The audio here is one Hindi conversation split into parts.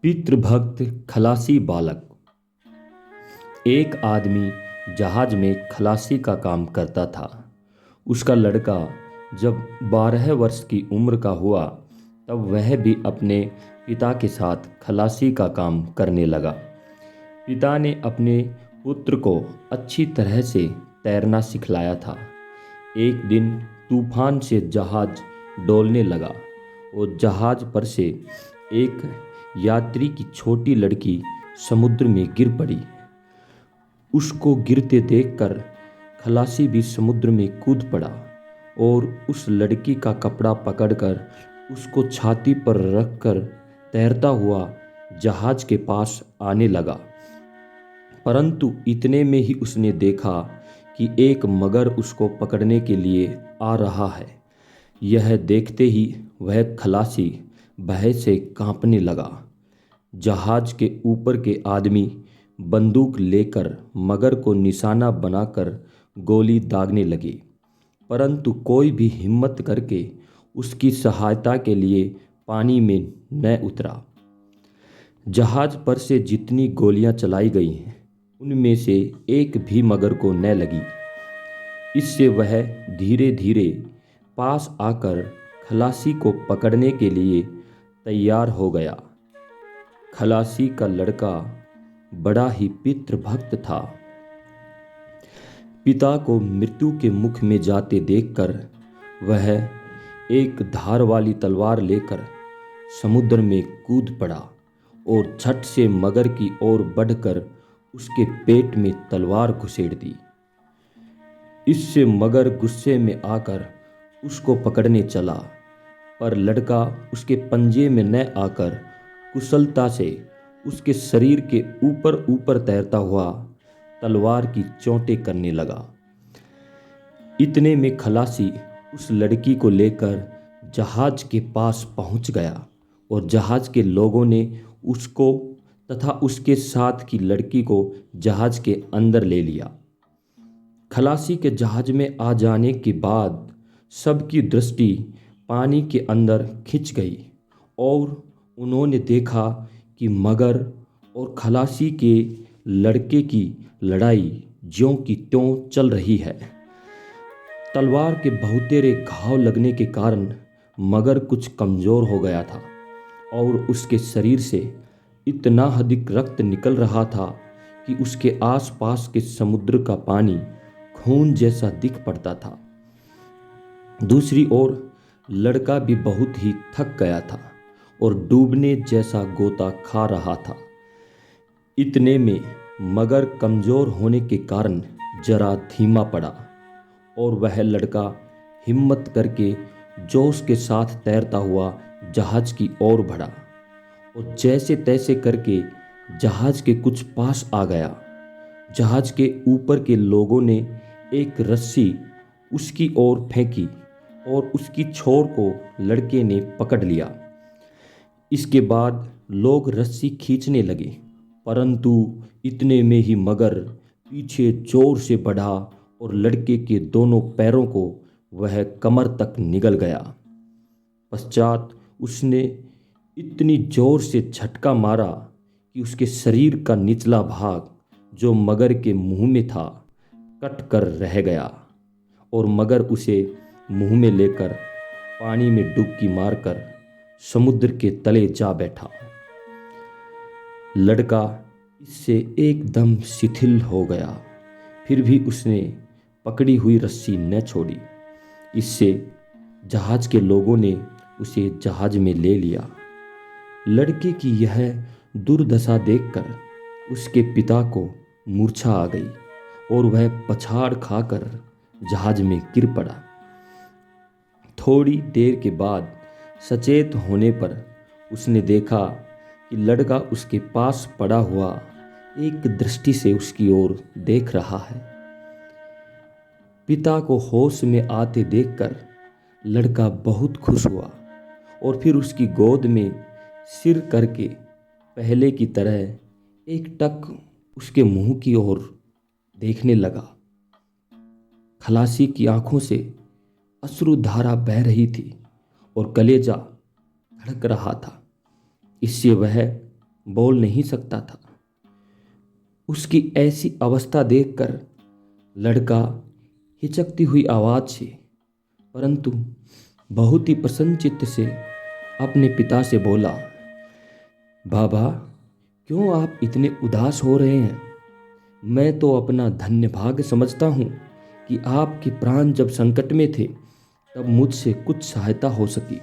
पितृभक्त खलासी बालक। एक आदमी जहाज में खलासी का काम करता था। उसका लड़का जब 12 वर्ष की उम्र का हुआ तब वह भी अपने पिता के साथ खलासी का काम करने लगा। पिता ने अपने पुत्र को अच्छी तरह से तैरना सिखलाया था। एक दिन तूफान से जहाज डोलने लगा और जहाज पर से एक यात्री की छोटी लड़की समुद्र में गिर पड़ी। उसको गिरते देखकर खलासी भी समुद्र में कूद पड़ा और उस लड़की का कपड़ा पकड़कर उसको छाती पर रखकर तैरता हुआ जहाज के पास आने लगा। परंतु इतने में ही उसने देखा कि एक मगर उसको पकड़ने के लिए आ रहा है। यह देखते ही वह खलासी भय से कांपने लगा। जहाज के ऊपर के आदमी बंदूक लेकर मगर को निशाना बनाकर गोली दागने लगे, परंतु कोई भी हिम्मत करके उसकी सहायता के लिए पानी में न उतरा। जहाज पर से जितनी गोलियां चलाई गई हैं उनमें से एक भी मगर को न लगी। इससे वह धीरे धीरे पास आकर खलासी को पकड़ने के लिए तैयार हो गया। खलासी का लड़का बड़ा ही पितृभक्त था। पिता को मृत्यु के मुख में जाते देखकर वह एक धार वाली तलवार लेकर समुद्र में कूद पड़ा और झट से मगर की ओर बढ़कर उसके पेट में तलवार घुसेड़ दी। इससे मगर गुस्से में आकर उसको पकड़ने चला, पर लड़का उसके पंजे में न आकर कुशलता से उसके शरीर के ऊपर ऊपर तैरता हुआ तलवार की चोटें करने लगा। इतने में खलासी उस लड़की को लेकर जहाज के पास पहुंच गया और जहाज के लोगों ने उसको तथा उसके साथ की लड़की को जहाज के अंदर ले लिया। खलासी के जहाज में आ जाने के बाद सबकी दृष्टि पानी के अंदर खिंच गई और उन्होंने देखा कि मगर और खलासी के लड़के की लड़ाई ज्यों की त्यों चल रही है। तलवार के बहुतेरे घाव लगने के कारण मगर कुछ कमजोर हो गया था और उसके शरीर से इतना अधिक रक्त निकल रहा था कि उसके आसपास के समुद्र का पानी खून जैसा दिख पड़ता था। दूसरी ओर लड़का भी बहुत ही थक गया था और डूबने जैसा गोता खा रहा था। इतने में मगर कमजोर होने के कारण जरा धीमा पड़ा और वह लड़का हिम्मत करके जोश के साथ तैरता हुआ जहाज की ओर बढ़ा और जैसे तैसे करके जहाज के कुछ पास आ गया। जहाज के ऊपर के लोगों ने एक रस्सी उसकी ओर फेंकी और उसकी छोर को लड़के ने पकड़ लिया। इसके बाद लोग रस्सी खींचने लगे, परंतु इतने में ही मगर पीछे जोर से बढ़ा और लड़के के दोनों पैरों को वह कमर तक निगल गया। पश्चात उसने इतनी जोर से झटका मारा कि उसके शरीर का निचला भाग जो मगर के मुंह में था कट कर रह गया और मगर उसे मुंह में लेकर पानी में डुबकी मारकर समुद्र के तले जा बैठा। लड़का इससे एकदम शिथिल हो गया, फिर भी उसने पकड़ी हुई रस्सी न छोड़ी। इससे जहाज के लोगों ने उसे जहाज में ले लिया। लड़के की यह दुर्दशा देखकर उसके पिता को मूर्छा आ गई और वह पछाड़ खाकर जहाज में गिर पड़ा। थोड़ी देर के बाद सचेत होने पर उसने देखा कि लड़का उसके पास पड़ा हुआ एक दृष्टि से उसकी ओर देख रहा है। पिता को होश में आते देखकर लड़का बहुत खुश हुआ और फिर उसकी गोद में सिर करके पहले की तरह एक टक उसके मुंह की ओर देखने लगा। खलासी की आंखों से अश्रुधारा बह रही थी और कलेजा धड़क रहा था। इससे वह बोल नहीं सकता था। उसकी ऐसी अवस्था देखकर लड़का हिचकती हुई आवाज़ से परंतु बहुत ही प्रसन्नचित्त से अपने पिता से बोला, बाबा, क्यों आप इतने उदास हो रहे हैं? मैं तो अपना धन्य भाग्य समझता हूँ कि आपके प्राण जब संकट में थे तब मुझसे कुछ सहायता हो सकी।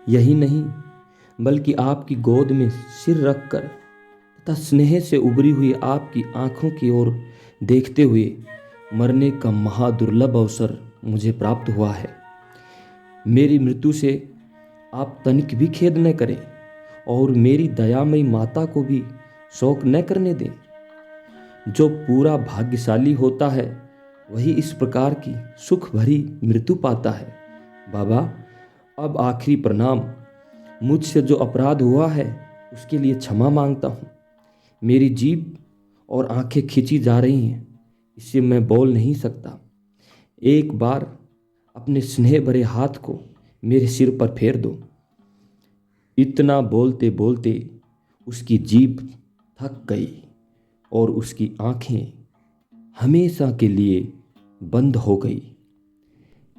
यही नहीं बल्कि आपकी गोद में सिर रखकर तथा स्नेह से उभरी हुई आपकी आंखों की ओर देखते हुए मरने का महादुर्लभ अवसर मुझे प्राप्त हुआ है। मेरी मृत्यु से आप तनिक भी खेद न करें और मेरी दयामयी माता को भी शोक न करने दें। जो पूरा भाग्यशाली होता है वही इस प्रकार की सुख भरी मृत्यु पाता है। बाबा, अब आखिरी प्रणाम। मुझसे जो अपराध हुआ है उसके लिए क्षमा मांगता हूँ। मेरी जीभ और आंखें खींची जा रही हैं, इससे मैं बोल नहीं सकता। एक बार अपने स्नेह भरे हाथ को मेरे सिर पर फेर दो। इतना बोलते बोलते उसकी जीभ थक गई और उसकी आंखें हमेशा के लिए बंद हो गई।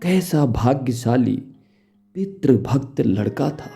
कैसा भाग्यशाली पितृभक्त लड़का था।